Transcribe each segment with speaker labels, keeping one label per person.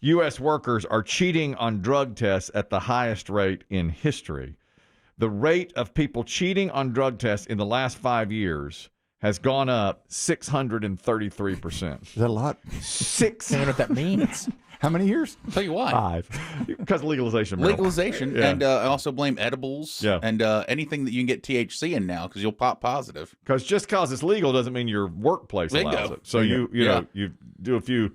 Speaker 1: U.S. workers are cheating on drug tests at the highest rate in history. The rate of people cheating on drug tests in the last 5 years has gone up 633%.
Speaker 2: Is that a lot?
Speaker 3: I don't know what that means.
Speaker 2: How many years?
Speaker 4: I'll tell you why.
Speaker 1: 5. Because of legalization. Merrill.
Speaker 4: Legalization,
Speaker 1: Yeah.
Speaker 4: and I also blame edibles and anything that you can get THC in now because you'll pop positive.
Speaker 1: Because just because it's legal doesn't mean your workplace allows it. So you know you do a few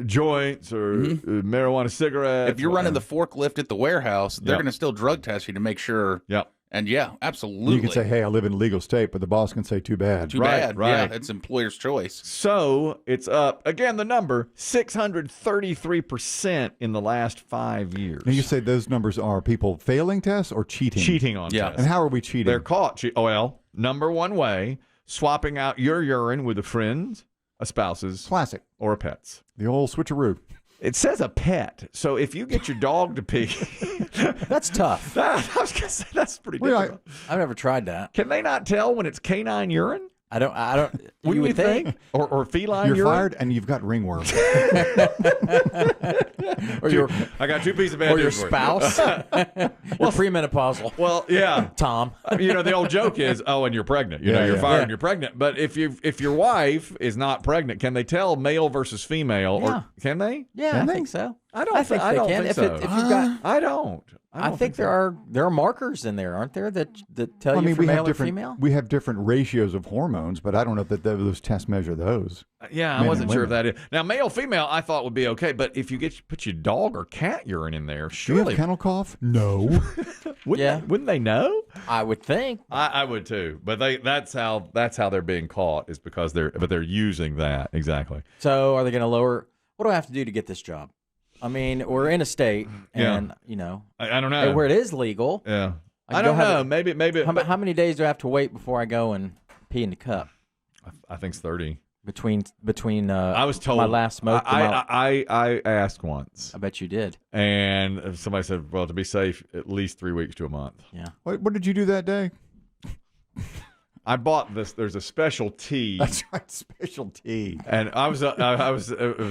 Speaker 1: joints or marijuana cigarettes.
Speaker 4: If you're running the forklift at the warehouse, they're going to still drug test you to make sure.
Speaker 1: Yep.
Speaker 4: And yeah, absolutely.
Speaker 2: You can say, hey, I live in a legal state, but the boss can say, too bad.
Speaker 4: Too bad. Right. Yeah, it's employer's choice.
Speaker 1: So it's up, again, the number, 633% in the last 5 years.
Speaker 2: Now you say those numbers are people failing tests or cheating?
Speaker 1: Cheating on tests.
Speaker 2: And how are we cheating?
Speaker 1: They're caught. Well, number one way, swapping out your urine with a friend's, a spouse's.
Speaker 2: Classic.
Speaker 1: Or a pet's.
Speaker 2: The old switcheroo.
Speaker 1: It says a pet, so if you get your dog to pee,
Speaker 3: That's tough.
Speaker 1: I was gonna say that's pretty difficult.
Speaker 3: I've never tried that.
Speaker 1: Can they not tell when it's canine urine?
Speaker 3: I don't.
Speaker 1: Wouldn't
Speaker 3: you would think?
Speaker 1: Or feline
Speaker 2: You're
Speaker 1: urine?
Speaker 2: fired and you've got ringworm.
Speaker 3: Or your
Speaker 1: I got 2 pieces of bad
Speaker 3: or your
Speaker 1: news for you.
Speaker 3: spouse. You're premenopausal.
Speaker 1: Well, yeah.
Speaker 3: Tom.
Speaker 1: The old joke is, and you're pregnant. You're fired and you're pregnant. But if your wife is not pregnant, can they tell male versus female?
Speaker 3: Yeah.
Speaker 1: Or can they?
Speaker 3: Yeah,
Speaker 2: Can
Speaker 3: I
Speaker 2: they?
Speaker 3: think so.
Speaker 1: I don't
Speaker 3: think
Speaker 1: I
Speaker 3: they
Speaker 1: don't
Speaker 3: can.
Speaker 1: think
Speaker 3: If
Speaker 1: so.
Speaker 3: you've got,
Speaker 1: I don't.
Speaker 3: I think there are markers in there, aren't there, that tell
Speaker 2: I
Speaker 3: you
Speaker 2: mean,
Speaker 3: if
Speaker 2: we
Speaker 3: you're
Speaker 2: have
Speaker 3: male or
Speaker 2: different
Speaker 3: female?
Speaker 2: we have different ratios of hormones, but I don't know that those tests measure those.
Speaker 1: Yeah, I
Speaker 2: Men
Speaker 1: wasn't
Speaker 2: and
Speaker 1: sure if
Speaker 2: women.
Speaker 1: that is. Now, male, female, I thought would be okay. But if you put your dog or cat urine in there,
Speaker 2: Do you
Speaker 1: surely
Speaker 2: have kennel cough? No.
Speaker 1: wouldn't they know?
Speaker 3: I would think.
Speaker 1: I would too. But that's how they're being caught is because they're using that exactly.
Speaker 3: So are they going to lower? What do I have to do to get this job? I mean, we're in a state, and
Speaker 1: I don't know
Speaker 3: where it is legal.
Speaker 1: Yeah,
Speaker 3: I
Speaker 1: I don't know. Maybe.
Speaker 3: How many days do I have to wait before I go and pee in the cup?
Speaker 1: I think it's 30.
Speaker 3: Between
Speaker 1: I was told
Speaker 3: my last smoke.
Speaker 1: I asked once,
Speaker 3: I bet you did.
Speaker 1: and somebody said, "Well, to be safe, at least 3 weeks to a month."
Speaker 3: Yeah.
Speaker 2: What did you do that day?
Speaker 1: I bought this. There's a special tea.
Speaker 2: That's right, special tea.
Speaker 1: And it was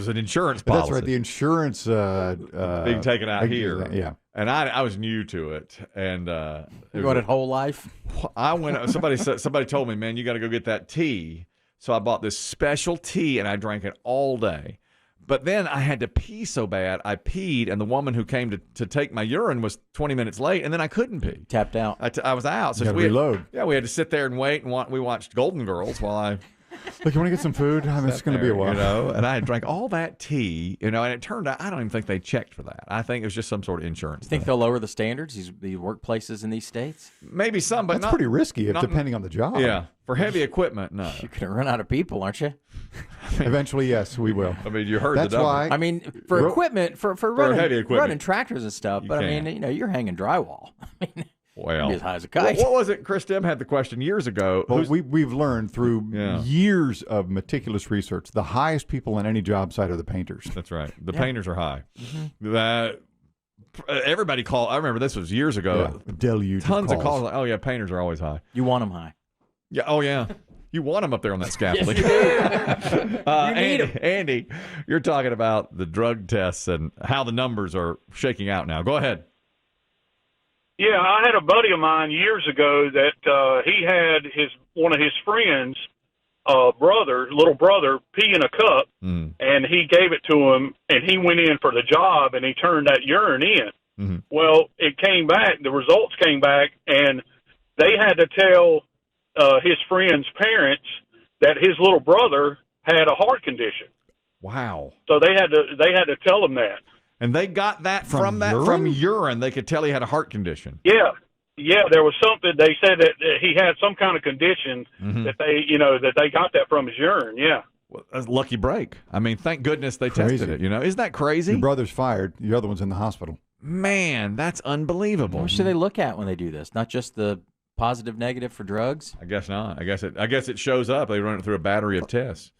Speaker 1: an insurance policy.
Speaker 2: That's right, the insurance
Speaker 1: being taken out here.
Speaker 2: Yeah.
Speaker 1: And I was new to it, and
Speaker 3: You got it whole life.
Speaker 1: I went. Somebody told me, man, you got to go get that tea. So I bought this special tea, and I drank it all day. But then I had to pee so bad, I peed, and the woman who came to take my urine was 20 minutes late, and then I couldn't pee.
Speaker 3: Tapped out.
Speaker 1: I was out. So
Speaker 2: You gotta reload.
Speaker 1: We had to sit there and wait, and we watched Golden Girls while I
Speaker 2: Look, you want to get some food? It's going to be a while.
Speaker 1: And I drank all that tea, and it turned out I don't even think they checked for that. I think it was just some sort of insurance.
Speaker 3: You think
Speaker 1: thing.
Speaker 3: they'll lower the standards, the workplaces in these states?
Speaker 1: Maybe some, but
Speaker 2: That's
Speaker 1: not
Speaker 2: pretty risky, depending on the job.
Speaker 1: Yeah, for heavy equipment, no.
Speaker 3: You're going to run out of people, aren't you?
Speaker 2: Eventually, yes, we will.
Speaker 1: I mean, you heard
Speaker 2: That's
Speaker 1: the number.
Speaker 2: why.
Speaker 3: I mean, for equipment, for running,
Speaker 1: heavy equipment.
Speaker 3: running tractors and stuff. But I mean, you're hanging drywall. I mean,
Speaker 1: Well,
Speaker 3: be as high as a kite.
Speaker 1: What was it? Chris Demm had the question years ago.
Speaker 2: Well, we've learned through years of meticulous research, the highest people on any job site are the painters.
Speaker 1: That's right. The painters are high. That everybody called. I remember this was years ago.
Speaker 2: Yeah, deluge.
Speaker 1: Tons of calls. Like, oh yeah, painters are always high.
Speaker 3: You want them high.
Speaker 1: Yeah. Oh yeah. You want them up there on that scaffolding. Andy, you're talking about the drug tests and how the numbers are shaking out now. Go ahead.
Speaker 5: Yeah, I had a buddy of mine years ago that he had one of his friends' little brother, pee in a cup, and he gave it to him, and he went in for the job, and he turned that urine in.
Speaker 1: Mm-hmm.
Speaker 5: Well, it came back. The results came back, and they had to tell his friend's parents that his little brother had a heart condition.
Speaker 1: Wow.
Speaker 5: So they had to tell him that.
Speaker 1: And they got that from urine. They could tell he had a heart condition.
Speaker 5: Yeah, there was something. They said that he had some kind of condition that they got that from his urine. Yeah.
Speaker 1: Well, that's a lucky break. I mean, thank goodness they
Speaker 2: Crazy.
Speaker 1: tested it. Isn't that crazy?
Speaker 2: Your brother's fired. Your other one's in the hospital.
Speaker 1: Man, that's unbelievable.
Speaker 3: What should they look at when they do this? Not just the positive, negative for drugs?
Speaker 1: I guess not. I guess it shows up. They run it through a battery of tests.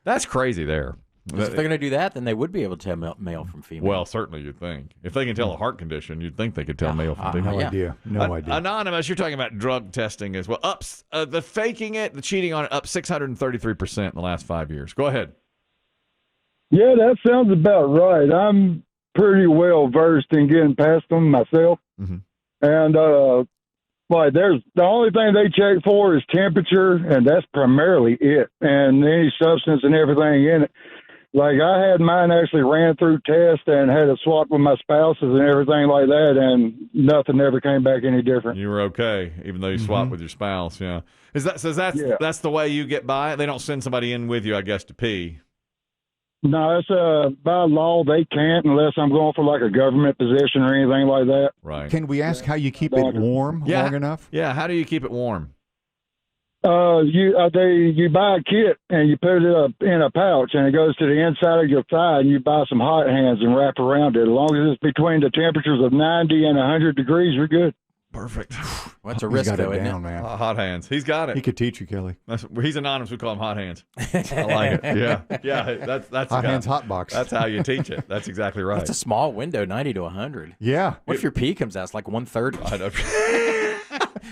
Speaker 1: That's crazy there.
Speaker 3: If they're going to do that, then they would be able to tell male from female.
Speaker 1: Well, certainly you'd think. If they can tell a heart condition, you'd think they could tell male from female.
Speaker 2: No idea. No idea.
Speaker 1: Anonymous, you're talking about drug testing as well. The faking it, the cheating on it, up 633% in the last 5 years. Go ahead.
Speaker 6: Yeah, that sounds about right. I'm pretty well versed in getting past them myself.
Speaker 1: Mm-hmm.
Speaker 6: And, there's the only thing they check for is temperature, and that's primarily it, and any substance and everything in it. Like, I had mine actually ran through tests and had it swapped with my spouses and everything like that, and nothing ever came back any different.
Speaker 1: You were okay, even though you swapped with your spouse. Yeah. That's the way you get by? They don't send somebody in with you, I guess, to pee.
Speaker 6: No, it's by law they can't unless I'm going for like a government position or anything like that.
Speaker 1: Right.
Speaker 2: Can we ask how you keep it warm long enough?
Speaker 1: Yeah. How do you keep it warm?
Speaker 6: You buy a kit and you put it up in a pouch and it goes to the inside of your thigh, and you buy some hot hands and wrap around it. As long as it's between the temperatures of 90 and 100 degrees, you're good.
Speaker 1: Perfect.
Speaker 3: Well, that's a risk, though, isn't it?
Speaker 2: Man.
Speaker 1: Hot hands. He's got it.
Speaker 2: He could teach you, Kelly.
Speaker 1: He's anonymous. We call him Hot Hands. I like it. Yeah. That's
Speaker 2: Hot Hands Hot Box.
Speaker 1: That's how you teach it. That's exactly right.
Speaker 3: It's a small window, 90 to 100.
Speaker 2: Yeah.
Speaker 3: What if your pee comes out? It's like 130.
Speaker 1: I know.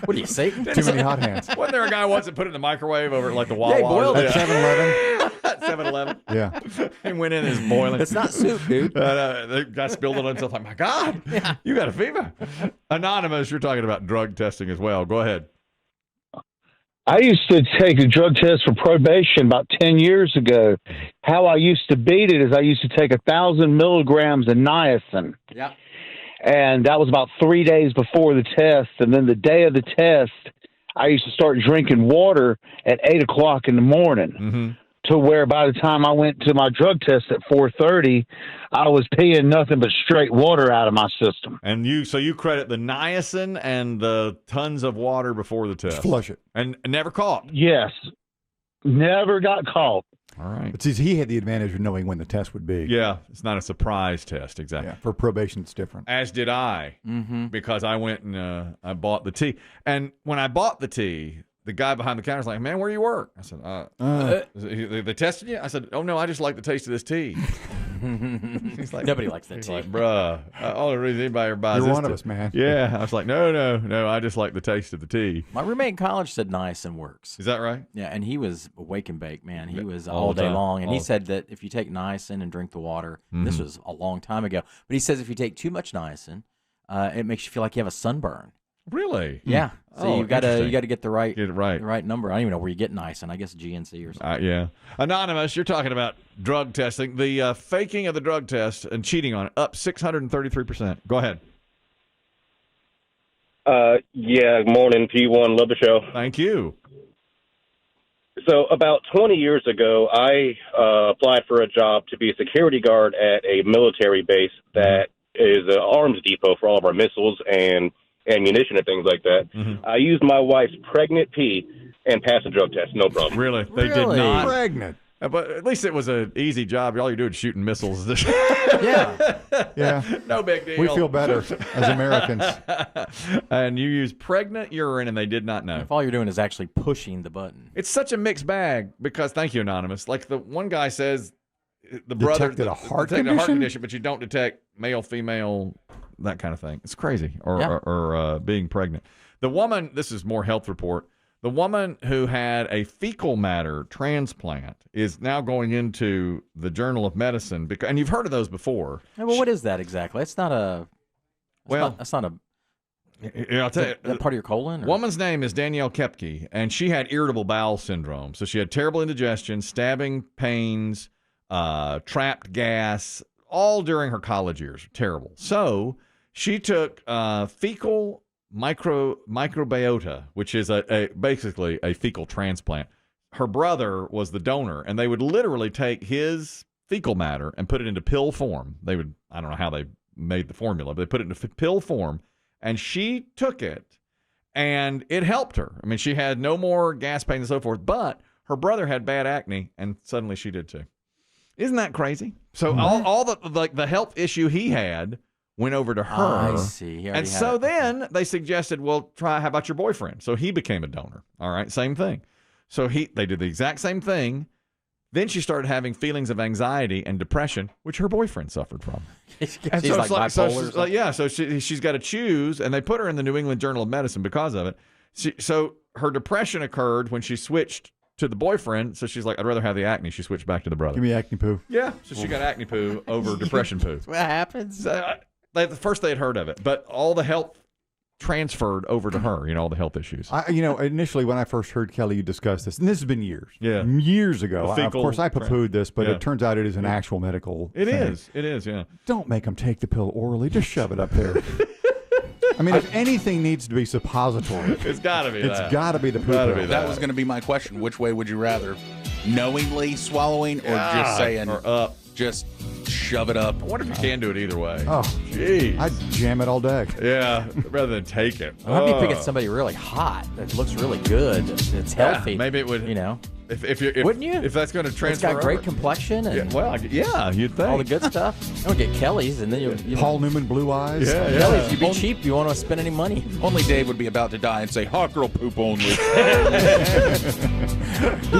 Speaker 3: What are you, Satan?
Speaker 2: Too many hot hands.
Speaker 1: Wasn't there a guy once that put it in the microwave over at like the Wawa?
Speaker 3: Yeah, he boiled it.
Speaker 2: 7-Eleven.
Speaker 1: 7-Eleven.
Speaker 2: Yeah.
Speaker 1: He went in and is boiling.
Speaker 3: It's not soup, dude.
Speaker 1: The guy spilled it on himself. Like, my God, you got a fever. Anonymous, you're talking about drug testing as well. Go ahead.
Speaker 7: I used to take a drug test for probation about 10 years ago. How I used to beat it is I used to take 1,000 milligrams of niacin.
Speaker 3: Yeah.
Speaker 7: And that was about 3 days before the test. And then the day of the test, I used to start drinking water at 8 o'clock in the morning, to where by the time I went to my drug test at 4:30, I was peeing nothing but straight water out of my system.
Speaker 1: And you credit the niacin and the tons of water before the test.
Speaker 2: Just flush it.
Speaker 1: And never caught.
Speaker 7: Yes. Never got caught.
Speaker 1: All right.
Speaker 2: But see, he had the advantage of knowing when the test would be.
Speaker 1: Yeah, it's not a surprise test, exactly.
Speaker 2: Yeah, for probation, it's different.
Speaker 1: As did I, because I went and I bought the tea. And when I bought the tea, the guy behind the counter was like, "Man, where do you work?" I said, "They tested you?" I said, "Oh no, I just like the taste of this tea." He's like,
Speaker 3: nobody likes that
Speaker 1: he's
Speaker 3: tea.
Speaker 1: like, bruh, all the reason anybody ever buys
Speaker 2: You're
Speaker 1: this
Speaker 2: one of
Speaker 1: tea.
Speaker 2: us, man.
Speaker 1: Yeah, I was like, no, I just like the taste of the tea.
Speaker 3: My roommate in college said niacin works.
Speaker 1: Is that right?
Speaker 3: Yeah, and he was wake and bake, man. He was
Speaker 1: all
Speaker 3: all
Speaker 1: the
Speaker 3: day
Speaker 1: time.
Speaker 3: long. And he said that if you take niacin and drink the water, this was a long time ago, but he says if you take too much niacin, it makes you feel like you have a sunburn.
Speaker 1: Really?
Speaker 3: Yeah. So you gotta
Speaker 1: interesting.
Speaker 3: get the right
Speaker 1: Get it right.
Speaker 3: the right number. I don't even know where you get niacin. I guess GNC or something.
Speaker 1: Yeah. Anonymous, you're talking about drug testing. The faking of the drug test and cheating on it, up 633%. Go ahead.
Speaker 8: Good morning, P1. Love the show.
Speaker 1: Thank you.
Speaker 8: So about 20 years ago, I applied for a job to be a security guard at a military base that is an arms depot for all of our missiles and ammunition and things like that. I used my wife's pregnant pee and passed the drug test. No problem.
Speaker 1: Really? They did not.
Speaker 2: Pregnant.
Speaker 1: But at least it was an easy job. All you're doing is shooting missiles.
Speaker 3: Yeah.
Speaker 2: Yeah.
Speaker 1: No big deal.
Speaker 2: We feel better as Americans.
Speaker 1: And you used pregnant urine, and they did not know.
Speaker 3: If all you're doing is actually pushing the button.
Speaker 1: It's such a mixed bag because, thank you, Anonymous. Like the one guy says, the brother
Speaker 2: Detected a heart
Speaker 1: detected a heart
Speaker 2: condition?
Speaker 1: condition, but you don't detect male, female, that kind of thing. It's crazy. Or being pregnant. The woman, this is more health report. The woman who had a fecal matter transplant is now going into the Journal of Medicine because, and you've heard of those before.
Speaker 3: Yeah, well, what is that exactly? It's not a. That's not a.
Speaker 1: I'll tell you.
Speaker 3: Is that part of your colon? Or?
Speaker 1: Woman's name is Danielle Kepke, and she had irritable bowel syndrome. So she had terrible indigestion, stabbing pains, trapped gas, all during her college years. Terrible. So she took fecal microbiota, which is basically a fecal transplant. Her brother was the donor, and they would literally take his fecal matter and put it into pill form. They would, I don't know how they made the formula, but they put it into pill form, and she took it, and it helped her. I mean, she had no more gas pain and so forth, but her brother had bad acne, and suddenly she did too. Isn't that crazy? So all the health issue he had went over to her.
Speaker 3: I see.
Speaker 1: And so then they suggested, well, how about your boyfriend? So he became a donor. All right, same thing. So they did the exact same thing. Then she started having feelings of anxiety and depression, which her boyfriend suffered from.
Speaker 3: She's like bipolar.
Speaker 1: So she's got to choose, and they put her in the New England Journal of Medicine because of it. So her depression occurred when she switched to the boyfriend. So she's like, I'd rather have the acne. She switched back to the brother.
Speaker 2: Give me acne poo.
Speaker 1: Yeah. So she got acne poo over depression poo.
Speaker 3: What happens?
Speaker 1: The first they had heard of it, but all the health transferred over to her, all the health issues.
Speaker 2: Initially when I first heard Kelly you discuss this, and this has been years ago. Of course, I poo-pooed this, but it turns out it is an actual medical thing.
Speaker 1: It is, yeah.
Speaker 2: Don't make them take the pill orally. Just shove it up there. I mean, if anything needs to be suppository,
Speaker 1: it's got to be
Speaker 2: It's got to be the poo pill.
Speaker 4: That was going to be my question. Which way would you rather? Knowingly swallowing or just saying,
Speaker 1: or up.
Speaker 4: Just shove it up?
Speaker 1: I wonder if you can do it either way.
Speaker 2: Oh,
Speaker 1: jeez.
Speaker 2: I'd jam it all day.
Speaker 1: Yeah, rather than take it.
Speaker 3: I'd be picking somebody really hot that looks really good. It's healthy.
Speaker 1: Maybe it would. If
Speaker 3: wouldn't you?
Speaker 1: If that's going to transfer,
Speaker 3: it's got great complexion and
Speaker 1: you'd think
Speaker 3: all the good stuff. Don't get Kelly's, and then you
Speaker 2: Paul Newman blue eyes.
Speaker 1: Yeah.
Speaker 3: Kelly's, you be cheap. You want to spend any money?
Speaker 4: Only Dave would be about to die and say, "Hot girl poop only."
Speaker 3: You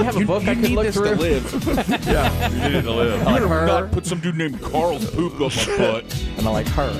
Speaker 3: have a book I could look through.
Speaker 4: To live.
Speaker 1: Yeah, you need it to live.
Speaker 3: I like
Speaker 4: You
Speaker 3: her.
Speaker 4: not put some dude named Carl's poop up my butt.
Speaker 3: And I like her.